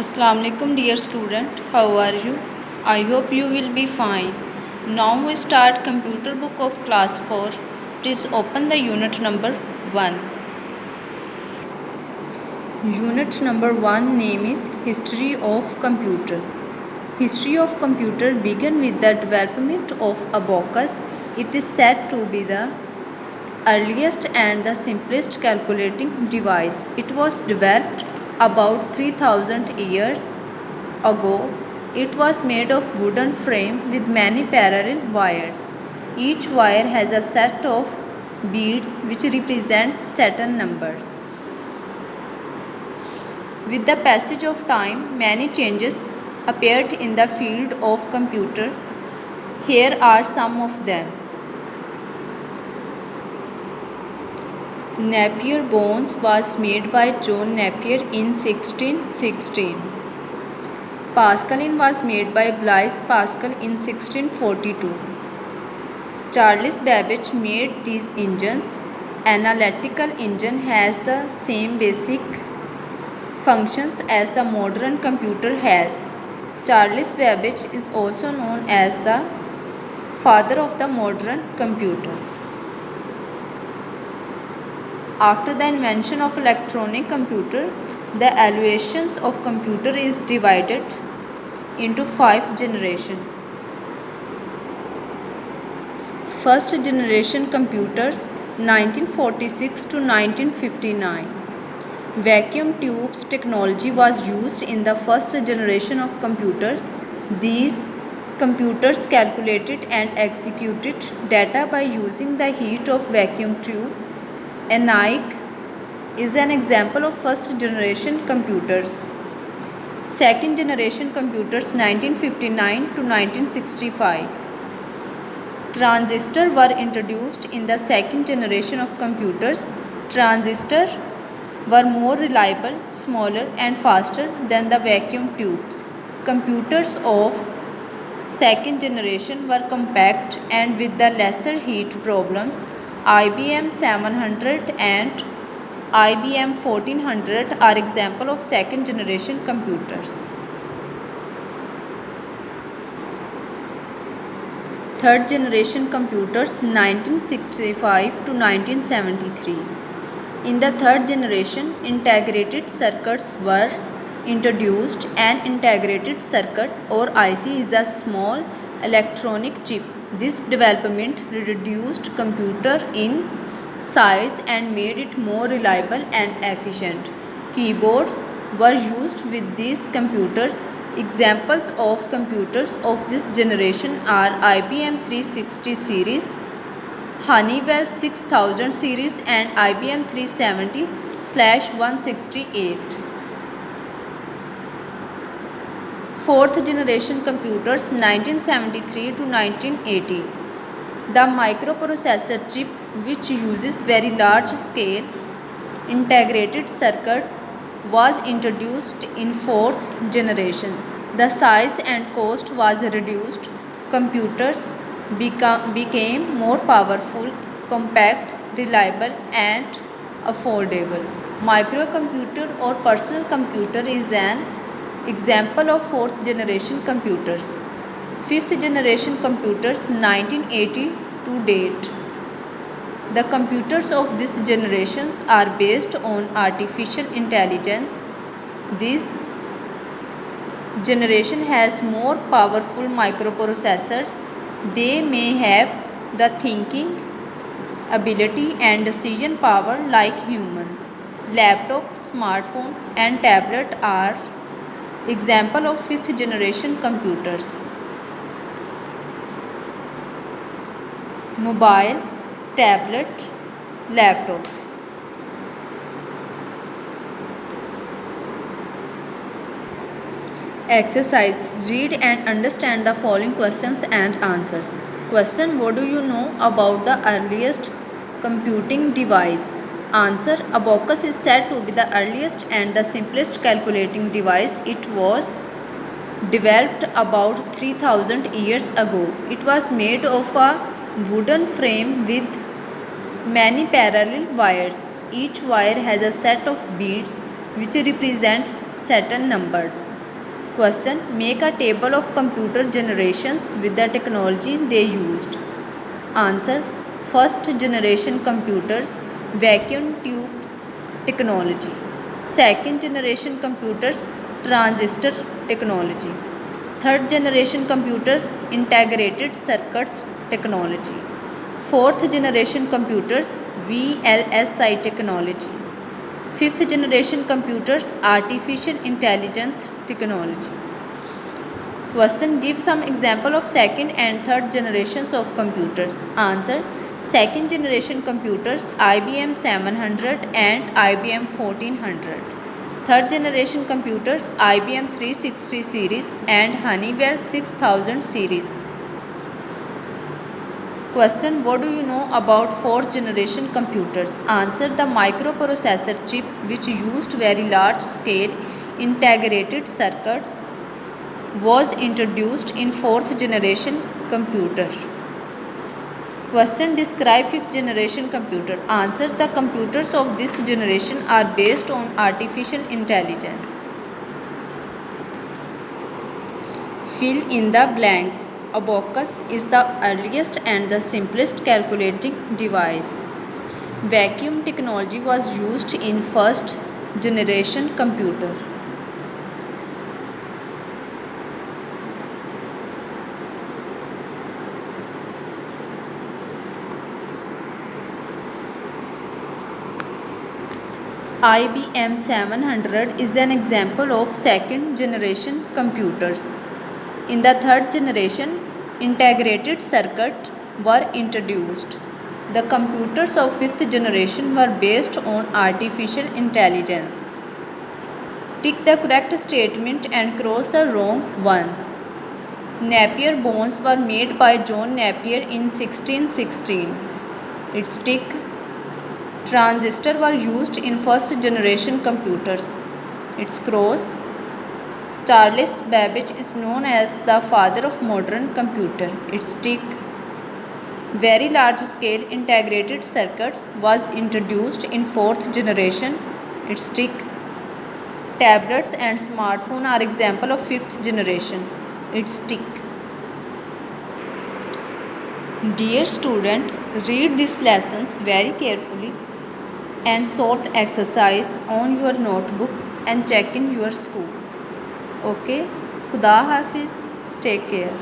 Assalamu alaikum dear student, how are you? I hope you will be fine. Now we start computer book of class 4. Please open the unit number 1. Unit number 1 name is History of Computer. History of computer began with the development of abacus. It is said to be the earliest and the simplest calculating device. It was developed about 3000 years ago. It was made of wooden frame with many parallel wires. Each wire has a set of beads which represent certain numbers. With the passage of time, many changes appeared in the field of computer. Here are some of them. Napier bones was made by John Napier in 1616. Pascaline was made by Blaise Pascal in 1642. Charles Babbage made these engines. Analytical engine has the same basic functions as the modern computer has. Charles Babbage is also known as the father of the modern computer. After the invention of electronic computer, the evaluations of computer is divided into 5 generations. First generation computers 1946 to 1959. Vacuum tubes technology was used in the first generation of computers. These computers calculated and executed data by using the heat of vacuum tube. ENIAC is an example of first generation computers. Second generation computers 1959 to 1965. Transistors were introduced in the second generation of computers. Transistors were more reliable, smaller and faster than the vacuum tubes. Computers of second generation were compact and with the lesser heat problems. IBM 700 and IBM 1400 are example of second generation computers. Third generation computers 1965 to 1973. In the third generation, integrated circuits were introduced. An integrated circuit or IC is a small electronic chip. This development reduced computer in size and made it more reliable and efficient. Keyboards were used with these computers. Examples of computers of this generation are IBM 360 series, Honeywell 6000 series and IBM 370/168. Fourth generation computers 1973 to 1980. The microprocessor chip, which uses very large scale integrated circuits, was introduced in fourth generation. The size and cost was reduced. Computers became more powerful, compact, reliable and affordable. Microcomputer or personal computer is an example of fourth generation computers. Fifth generation computers 1980 to date. The computers of these generations are based on artificial intelligence. This generation has more powerful microprocessors. They may have the thinking ability and decision power like humans. Laptop, smartphone and tablet are example of fifth generation computers. Mobile, tablet, laptop. Exercise. Read and understand the following questions and answers. Question: what do you know about the earliest computing device? Answer: abacus is said to be the earliest and the simplest calculating device. It was developed about 3000 years ago. It was made of a wooden frame with many parallel wires. Each wire has a set of beads which represents certain numbers. Question. Make a table of computer generations with the technology they used. Answer. First generation computers, vacuum tubes technology. Second generation computers, transistor technology. Third generation computers, integrated circuits technology. Fourth generation computers, VLSI technology. Fifth generation computers, artificial intelligence technology. Question. Give some example of second and third generations of computers. Answer. Second generation computers, IBM 700 and IBM 1400. Third generation computers, IBM 360 series and Honeywell 6000 series. Question. What do you know about fourth generation computers? Answer. The microprocessor chip, which used very large scale integrated circuits, was introduced in fourth generation computer. Question. Describe fifth generation computer. Answer. The computers of this generation are based on artificial intelligence. Fill in the blanks. Abacus is the earliest and the simplest calculating device. Vacuum technology was used in first generation computer. IBM 700 is an example of second generation computers. In the third generation, integrated circuits were introduced. The computers of fifth generation were based on artificial intelligence. Tick the correct statement and cross the wrong ones. Napier bones were made by John Napier in 1616. It's tick. Transistors were used in first generation computers. It's cross. Charles Babbage is known as the father of modern computer. It's tick. Very large scale integrated circuits was introduced in fourth generation. It's tick. Tablets and smartphone are example of fifth generation. It's tick. Dear student, read these lessons very carefully and solve exercise on your notebook and check in your school. Okay, Khuda Hafiz, take care.